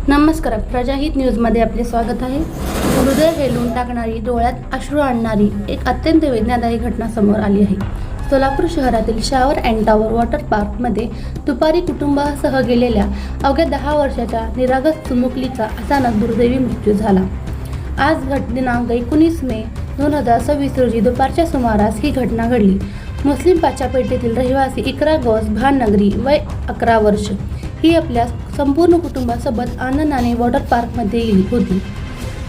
नमस्कार, प्रजाहित न्यूजमध्ये आपले स्वागत आहे. हृदय हेलून टाकणारी, डोळ्यात अश्रू आणणारी एक अत्यंत वेदनादायी घटना समोर आली आहे. सोलापूर शहरातील शावर अँड टावर वॉटर पार्कमध्ये दुपारी कुटुंबासह गेलेल्या अवघ्या 10 वर्षाच्या निरागस चिमुकलीचा अचानक दुर्दैवी मृत्यू झाला. आज दिनांक 19 मे 2026 रोजी दुपारच्या सुमारास ही घटना घडली. मुस्लिम पाचापेठेतील रहिवासी इकरा गौस भाननगरी, वय 11 वर्ष, ही आपल्या संपूर्ण कुटुंबासोबत आनंदाने वॉटर पार्कमध्ये गेली होती.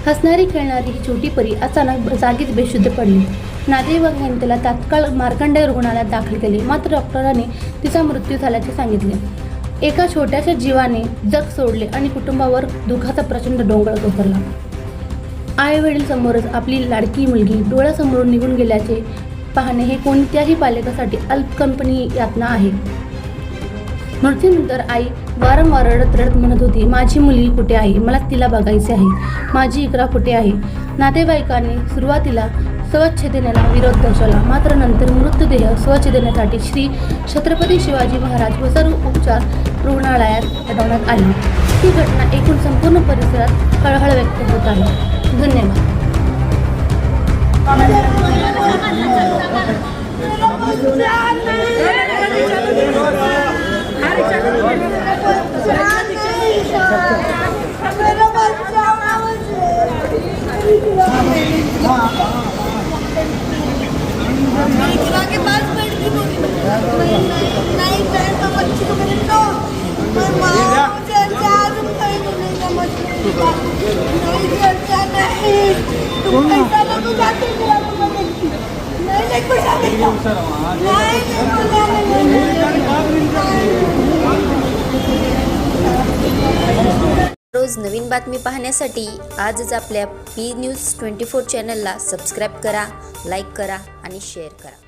हसणारी खेळणारी ही छोटी परी अचानक जागीच बेशुद्ध पडली. नातेवाईकांनी तिला तात्काळ मार्कंडेय रुग्णालयात दाखल केले, मात्र डॉक्टरांनी तिचा मृत्यू झाल्याचे सांगितले. एका छोट्याशा जीवाने जग सोडले आणि कुटुंबावर दुःखाचा प्रचंड डोंगर कोसळला. आई वडील समोरच आपली लाडकी मुलगी डोळ्यासमोरून निघून गेल्याचे पाहणे हे कोणत्याही पालकासाठी अल्पकल्पनीय यातना आहे. मृत्यूनंतर आई वारंवार रडत म्हणत होती, माझी मुलगी कुठे आहे, मला तिला बघायचे आहे, माझी इकरा कुठे आहे. नातेवाईकांनी सुरुवातीला स्वच्छतेला विरोध दर्शवला, मात्र नंतर मृतदेह स्वच्छ देण्यासाठी श्री छत्रपती शिवाजी महाराज व सर्व उपचार रुग्णालयात हटवण्यात आली. ही घटना एकूण संपूर्ण परिसरात हळहळ व्यक्त होत आहे. धन्यवाद. के पास बैठ के नहीं पैसा बच्ची को मैंने तो मैं माँ मुझे चार रुपए को नहीं समझती नहीं चलता नहीं तुम पैसा ना तो जाते मेरा को देखती नहीं कुछ आगे रोज नवीन बातमी पाहण्यासाठी आजच आपल्या पी न्यूज 24 चॅनलला सबस्क्राईब करा, लाईक करा आणि शेअर करा.